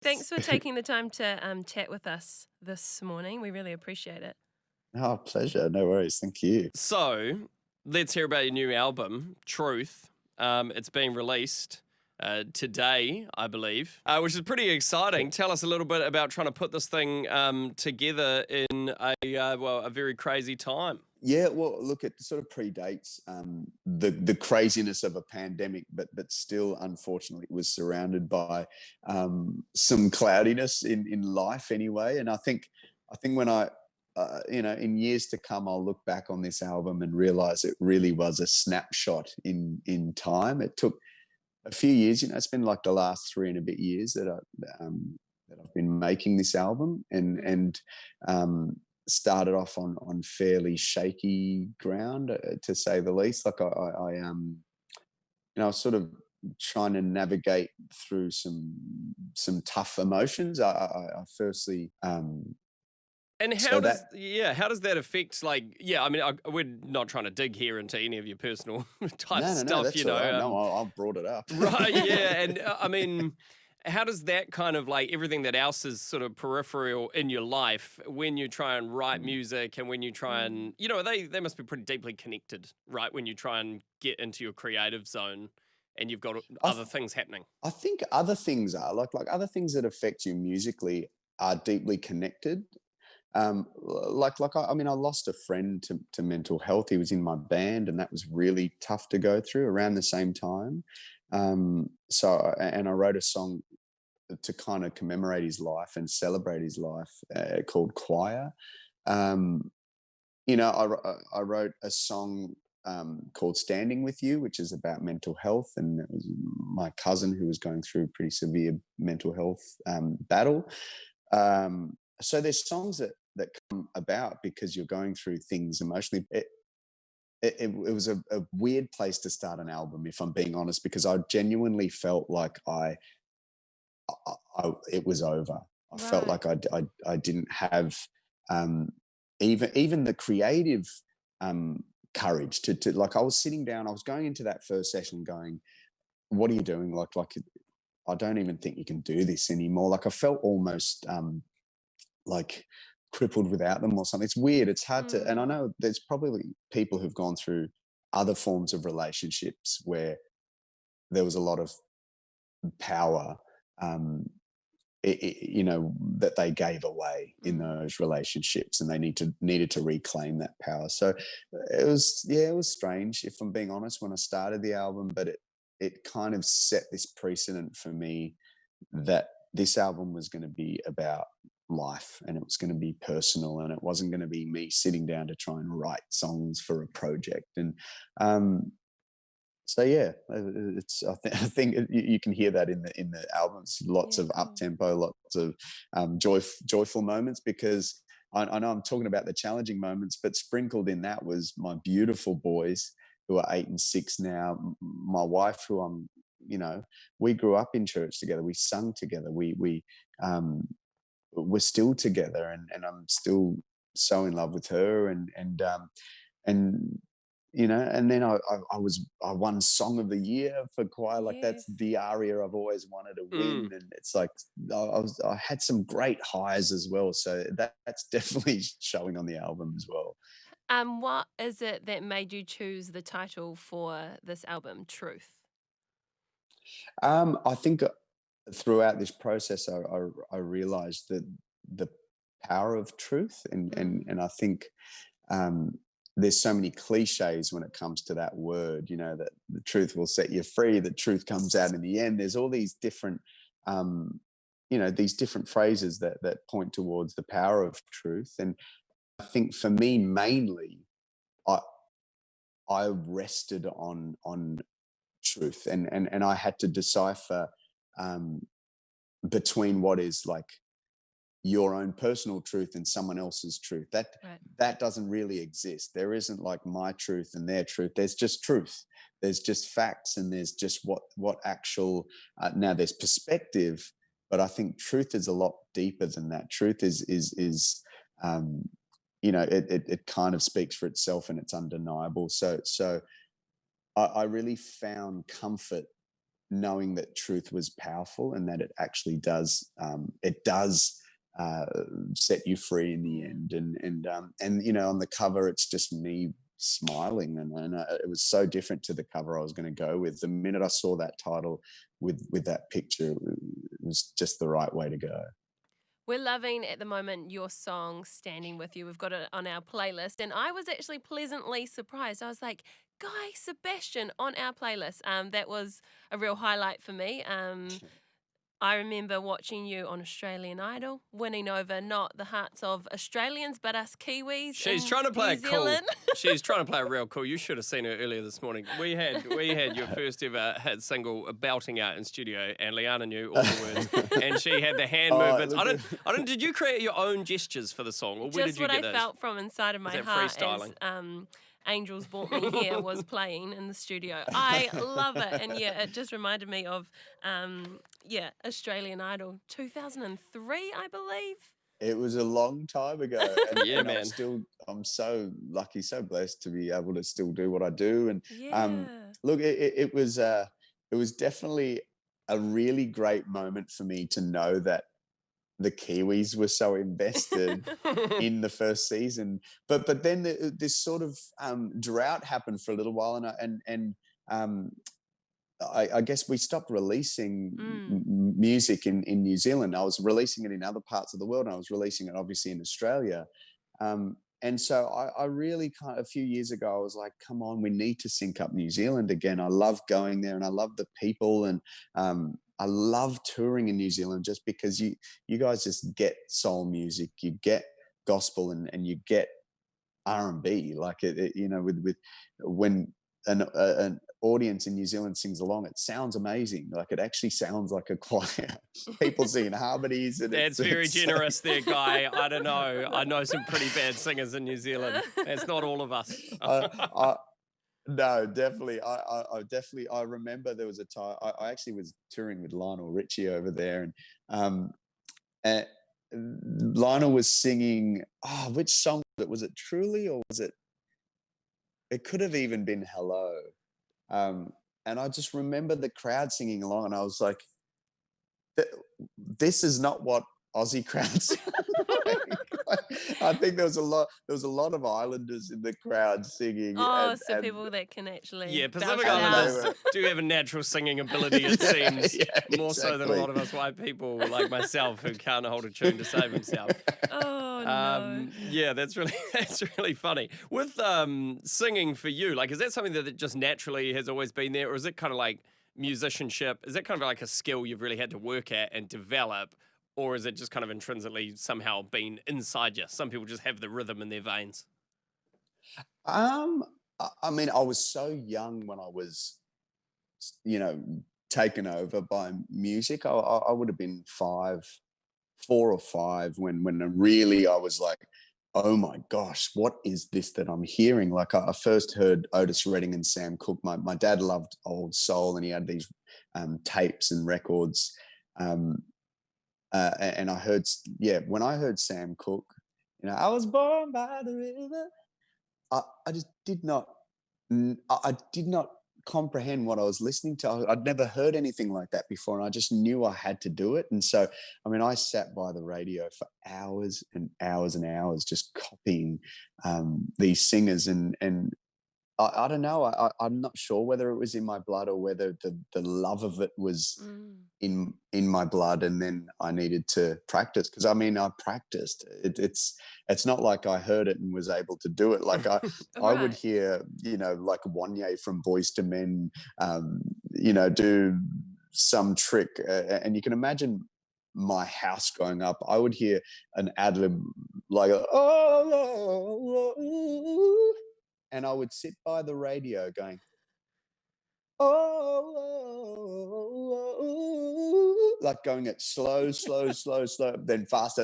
Thanks for taking the time to chat with us this morning. We really appreciate it. Oh, pleasure. No worries. Thank you. So let's hear about your new album, Truth. It's being released today, I believe, which is pretty exciting. Tell us a little bit about trying to put this thing together in a very crazy time. Yeah, well, look, it sort of predates the craziness of a pandemic, but still, unfortunately, was surrounded by some cloudiness in life anyway. And I think when in years to come, I'll look back on this album and realize it really was a snapshot in time. It took a few years. It's been like the last 3 and a bit years that I've been making this album, and started off on fairly shaky ground, to say the least. Like I was sort of trying to navigate through some tough emotions. I firstly, And so that how does that affect, we're not trying to dig here into any of your personal type no, stuff, that's all right. No, I've brought it up. right, yeah, and how does that kind of, like, everything that else is sort of peripheral in your life, when you try and write Mm. music and when you try and, they must be pretty deeply connected, right? When you try and get into your creative zone and you've got I other things happening. I think other things are like other things that affect you musically are deeply connected. I lost a friend to mental health. He was in my band, and that was really tough to go through around the same time. And I wrote a song to kind of commemorate his life and celebrate his life, called Choir. Um, I wrote a song called Standing With You, which is about mental health. And it was my cousin who was going through a pretty severe mental health battle. So there's songs that come about because you're going through things emotionally. It was a weird place to start an album, if I'm being honest, because I genuinely felt like it was over. I felt Right. like I didn't have um, even the creative um, courage to like. I was sitting down. I was going into that first session, going, "What are you doing? Like I don't even think you can do this anymore." Like I felt almost like crippled without them or something. It's weird. It's hard to, and I Mm. know there's probably people who've gone through other forms of relationships where there was a lot of power, um, that they gave away in Mm. those relationships, and they needed to reclaim that power. So it was strange, if I'm being honest, when I started the album, but it kind of set this precedent for me that this album was going to be about life, and it was going to be personal, and it wasn't going to be me sitting down to try and write songs for a project. And um, so yeah, I think you can hear that in the albums. Lots Yeah, of up cool. tempo, lots of joyful moments, because I know I'm talking about the challenging moments, but sprinkled in that was my beautiful boys who are 8 and 6 now. My wife, who we grew up in church together. We sung together. Um, we're still together, and I'm still so in love with her, and and then I won Song of the Year for choir. Like that's Yes. the aria I've always wanted to win, Mm. and it's like I had some great highs as well. So that's definitely showing on the album as well. What is it that made you choose the title for this album, Truth? I think throughout this process, I realized that the power of truth, Mm. and I think um, there's so many cliches when it comes to that word. That the truth will set you free. The truth comes out in the end. There's all these different, these different phrases that point towards the power of truth. And I think for me, mainly, I I rested on truth, and I had to decipher um, between what is like your own personal truth and someone else's truth. Right. That doesn't really exist. There isn't like my truth and their truth. There's just truth. There's just facts, and there's just what actual. Now there's perspective, but I think truth is a lot deeper than that. Truth is um, it kind of speaks for itself, and it's undeniable. So I really found comfort knowing that truth was powerful and that it actually does uh, set you free in the end. And on the cover, it's just me smiling, and it was so different to the cover I was going to go with. The minute I saw that title with that picture, it was just the right way to go. We're loving at the moment your song Standing With You. We've got it on our playlist. And I was actually pleasantly surprised. I was like, Guy Sebastian on our playlist. That was a real highlight for me. I remember watching you on Australian Idol, winning over not the hearts of Australians, but us Kiwis She's in trying to play New it cool. Zealand. She's trying to play it real cool. You should have seen her earlier this morning. We had your first ever hit single belting out in studio, and Leanna knew all the words, and she had the hand movements. I don't. Did you create your own gestures for the song, or where Just did you what get I those? felt from inside of my that heart freestyling? as Angels Brought Me Here was playing in the studio. I love it. And yeah, it just reminded me of, Australian Idol 2003, I believe. It was a long time ago, Yeah, and man. I'm so lucky, so blessed to be able to still do what I do. And Yeah. look, it was definitely a really great moment for me to know that the Kiwis were so invested in the first season. But then this sort of drought happened for a little while, and I guess we stopped releasing music in New Zealand. I was releasing it in other parts of the world, and I was releasing it obviously in Australia. And so I really a few years ago, I was like, come on, we need to sync up New Zealand again. I love going there, and I love the people, and I love touring in New Zealand just because you guys just get soul music, you get gospel, and you get R&B. Like with when an audience in New Zealand sings along, it sounds amazing. Like it actually sounds like a choir. People singing harmonies, and That's very generous there, Guy. I don't know. I know some pretty bad singers in New Zealand. That's not all of us. I, no, definitely. I remember there was a time I actually was touring with Lionel Richie over there, um, and Lionel was singing. Oh, which song was it? Truly, or was it? It could have even been Hello. And I just remember the crowd singing along, and I was like, "This is not what Aussie crowds sound like." I think there was a lot of Islanders in the crowd singing, Oh, and so people that can actually Yeah, bounce Pacific it Islanders out. do have a natural singing ability, it seems, more so than a exactly. lot of us white people like myself who can't hold a tune to save himself. Oh, no. Yeah, that's really funny. With singing for you, like, is that something that just naturally has always been there, or is it kind of like musicianship? Is that kind of like a skill you've really had to work at and develop, or is it just kind of intrinsically somehow been inside you? Some people just have the rhythm in their veins. I mean, I was so young when I was, taken over by music. I would have been 4 or 5 when really I was like, oh my gosh, what is this that I'm hearing? Like I first heard Otis Redding and Sam Cooke. My dad loved old soul, and he had these tapes and records. And I heard, when I heard Sam Cooke, I was born by the river. I just did not, I did not comprehend what I was listening to. I'd never heard anything like that before, and I just knew I had to do it. And so, I mean, I sat by the radio for hours and hours and hours just copying these singers, and I don't know. I'm not sure whether it was in my blood or whether the love of it was in my blood, and then I needed to practice. Because I mean, I practiced. It's not like I heard it and was able to do it. Like I would Right. hear, like Wanye from Boys to Men, do some trick, and you can imagine my house growing up. I would hear an ad lib like, oh, and I would sit by the radio going, oh, like going at slow, slow, slow, slow, then faster,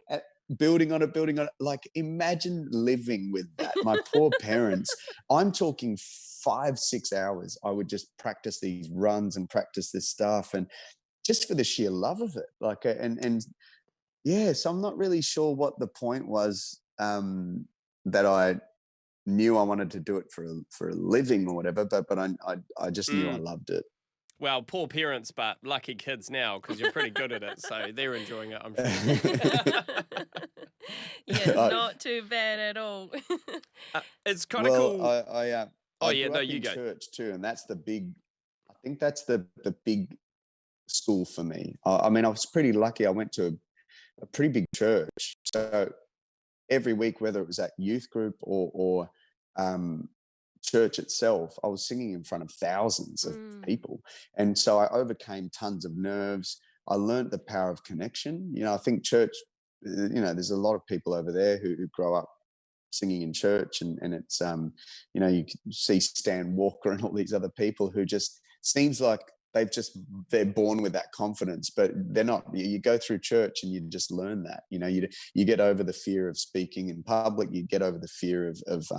and building on it. Like imagine living with that. My poor parents, I'm talking 5-6 hours. I would just practice these runs and practice this stuff, and just for the sheer love of it. Like, and yeah, so I'm not really sure what the point was that I knew I wanted to do it for a living or whatever, but I just knew I loved it. Well, poor parents, but lucky kids now because you're pretty good at it, so they're enjoying it, I'm sure. Yeah, not too bad at all. It's kind of cool. I yeah, grew no, up you in go. church too, and that's the big. I think that's the big school for me. I mean, I was pretty lucky. I went to a pretty big church, so every week, whether it was at youth group or church itself, I was singing in front of thousands of people. And so I overcame tons of nerves. I learned the power of connection. You know, I think church, you know, there's a lot of people over there who grow up singing in church, and it's you know, you can see Stan Walker and all these other people who just seems like they're born with that confidence, but they're not. You go through church and you just learn that. You know, you get over the fear of speaking in public. You get over the fear of